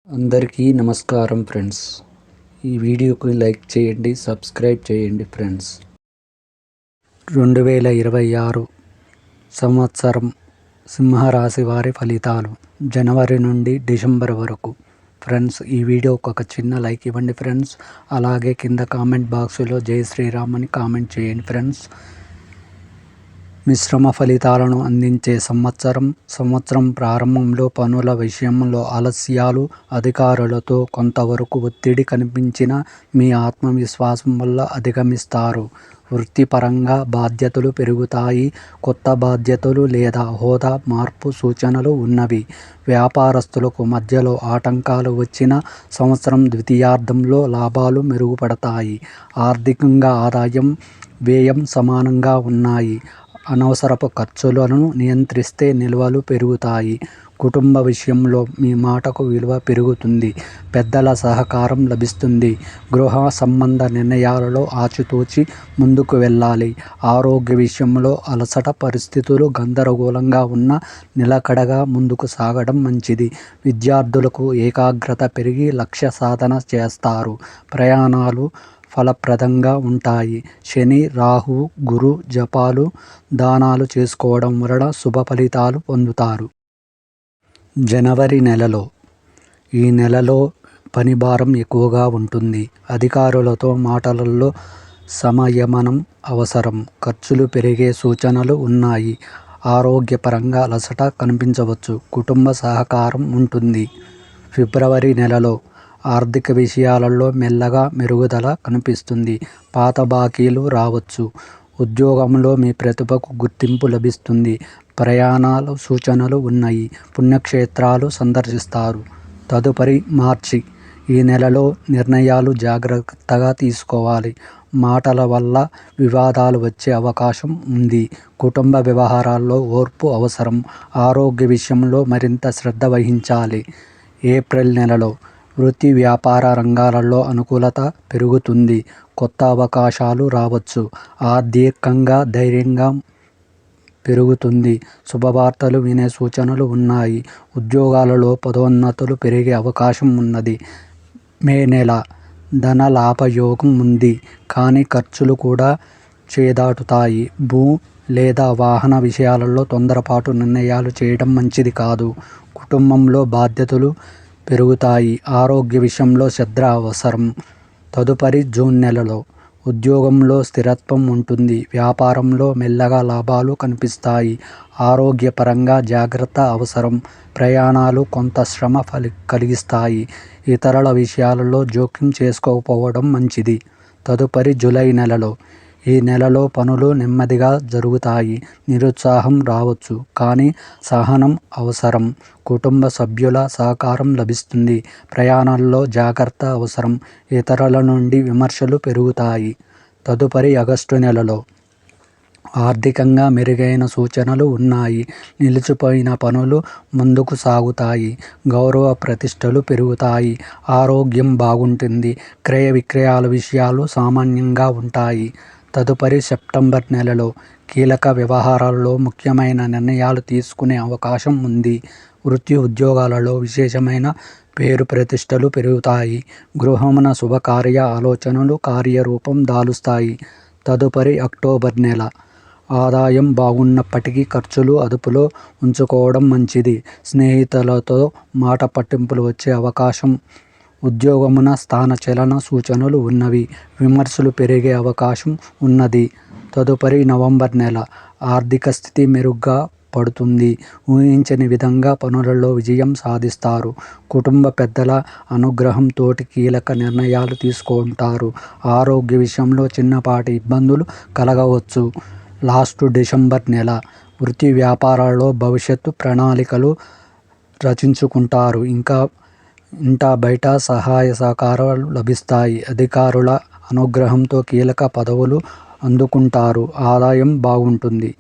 అందరికీ నమస్కారం ఫ్రెండ్స్. ఈ వీడియోకి లైక్ చేయండి, సబ్స్క్రైబ్ చేయండి ఫ్రెండ్స్. 2026 సంవత్సరం సింహరాశి వారి ఫలితాలు జనవరి నుండి డిసెంబర్ వరకు. ఫ్రెండ్స్, ఈ వీడియోకి ఒక చిన్న లైక్ ఇవ్వండి ఫ్రెండ్స్. అలాగే కింద కామెంట్ బాక్స్లో జై శ్రీరామ్ అని కామెంట్ చేయండి ఫ్రెండ్స్. మిశ్రమ ఫలితాలను అందించే సంవత్సరం ప్రారంభంలో పనుల విషయంలో ఆలస్యాలు, అధికారులతో కొంతవరకు ఒత్తిడి కనిపించినా మీ ఆత్మవిశ్వాసం వల్ల అధిగమిస్తారు. వృత్తిపరంగా బాధ్యతలు పెరుగుతాయి. కొత్త బాధ్యతలు లేదా హోదా మార్పు సూచనలు ఉన్నవి. వ్యాపారస్తులకు మధ్యలో ఆటంకాలు వచ్చినా సంవత్సరం ద్వితీయార్థంలో లాభాలు మెరుగుపడతాయి. ఆర్థికంగా ఆదాయం, వ్యయం సమానంగా ఉన్నాయి. అనవసరపు ఖర్చులను నియంత్రిస్తే నిల్వలు పెరుగుతాయి. కుటుంబ విషయంలో మీ మాటకు విలువ పెరుగుతుంది. పెద్దల సహకారం లభిస్తుంది. గృహ సంబంధ నిర్ణయాలలో ఆచితూచి ముందుకు వెళ్ళాలి. ఆరోగ్య విషయంలో అలసట, పరిస్థితులు గందరగోళంగా ఉన్న నిలకడగా ముందుకు సాగడం మంచిది. విద్యార్థులకు ఏకాగ్రత పెరిగి లక్ష్య సాధన చేస్తారు. ప్రయాణాలు ఫలప్రదంగా ఉంటాయి. శని, రాహు, గురు జపాలు, దానాలు చేసుకోవడం వలన శుభ ఫలితాలు పొందుతారు. జనవరి నెలలో ఈ నెలలో పనిభారం ఎక్కువగా ఉంటుంది. అధికారులతో మాటలలో సంయమనం అవసరం. ఖర్చులు పెరిగే సూచనలు ఉన్నాయి. ఆరోగ్యపరంగా అలసట కనిపించవచ్చు. కుటుంబ సహకారం ఉంటుంది. ఫిబ్రవరి నెలలో ఆర్థిక విషయాలలో మెల్లగా మెరుగుదల కనిపిస్తుంది. పాత బాకీలు రావచ్చు. ఉద్యోగంలో మీ ప్రతిభకు గుర్తింపు లభిస్తుంది. ప్రయాణాల సూచనలు ఉన్నాయి. పుణ్యక్షేత్రాలు సందర్శిస్తారు. తదుపరి మార్చి. ఈ నెలలో నిర్ణయాలు జాగ్రత్తగా తీసుకోవాలి. మాటల వల్ల వివాదాలు వచ్చే అవకాశం ఉంది. కుటుంబ వ్యవహారాల్లో ఓర్పు అవసరం. ఆరోగ్య విషయంలో మరింత శ్రద్ధ వహించాలి. ఏప్రిల్ నెలలో వృత్తి వ్యాపార రంగాలలో అనుకూలత పెరుగుతుంది. కొత్త అవకాశాలు రావచ్చు. ఆర్థికంగా ధైర్యంగా పెరుగుతుంది. శుభవార్తలు వినే సూచనలు ఉన్నాయి. ఉద్యోగాలలో పదోన్నతులు పెరిగే అవకాశం ఉన్నది. మే నెల ధన లాభయోగం ఉంది. కానీ ఖర్చులు కూడా చేదాటుతాయి. భూ లేదా వాహన విషయాలలో తొందరపాటు నిర్ణయాలు చేయడం మంచిది కాదు. కుటుంబంలో బాధ్యతలు పెరుగుతాయి. ఆరోగ్య విషయంలో శ్రద్ధ అవసరం. తదుపరి జూన్ నెలలో ఉద్యోగంలో స్థిరత్వం ఉంటుంది. వ్యాపారంలో మెల్లగా లాభాలు కనిపిస్తాయి. ఆరోగ్యపరంగా జాగ్రత్త అవసరం. ప్రయాణాలు కొంత శ్రమ కలిగిస్తాయి. ఇతరుల విషయాలలో జోక్యం చేసుకోకపోవడం మంచిది. తదుపరి జూలై నెలలో ఈ నెలలో పనులు నెమ్మదిగా జరుగుతాయి. నిరుత్సాహం రావచ్చు, కానీ సహనం అవసరం. కుటుంబ సభ్యుల సహకారం లభిస్తుంది. ప్రయాణాల్లో జాగ్రత్త అవసరం. ఇతరుల నుండి విమర్శలు పెరుగుతాయి. తదుపరి ఆగస్టు నెలలో ఆర్థికంగా మెరుగైన సూచనలు ఉన్నాయి. నిలిచిపోయిన పనులు ముందుకు సాగుతాయి. గౌరవ ప్రతిష్టలు పెరుగుతాయి. ఆరోగ్యం బాగుంటుంది. క్రయ విక్రయాల విషయాలు సామాన్యంగా ఉంటాయి. తదుపరి సెప్టెంబర్ నెలలో కీలక వ్యవహారాల్లో ముఖ్యమైన నిర్ణయాలు తీసుకునే అవకాశం ఉంది. వృత్తి ఉద్యోగాలలో విశేషమైన పేరు ప్రతిష్టలు పెరుగుతాయి. గృహమున శుభకార్య ఆలోచనలు కార్యరూపం దాలుస్తాయి. తదుపరి అక్టోబర్ నెల ఆదాయం బాగున్నప్పటికీ ఖర్చులు అదుపులో ఉంచుకోవడం మంచిది. స్నేహితులతో మాట పట్టింపులు వచ్చే అవకాశం. ఉద్యోగమున స్థానచలన సూచనలు ఉన్నవి. విమర్శలు పెరిగే అవకాశం ఉన్నది. తదుపరి నవంబర్ నెల ఆర్థిక స్థితి మెరుగ్గా పడుతుంది. ఊహించని విధంగా పనులలో విజయం సాధిస్తారు. కుటుంబ పెద్దల అనుగ్రహంతోటి కీలక నిర్ణయాలు తీసుకుంటారు. ఆరోగ్య విషయంలో చిన్నపాటి ఇబ్బందులు కలగవచ్చు. లాస్ట్ డిసెంబర్ నెల వృత్తి వ్యాపారాల్లో భవిష్యత్తు ప్రణాళికలు రచించుకుంటారు. ఇంటా బయట సహాయ సహకారాలు లభిస్తాయి. అధికారుల అనుగ్రహంతో కీలక పదవులు అందుకుంటారు. ఆదాయం బాగుంటుంది.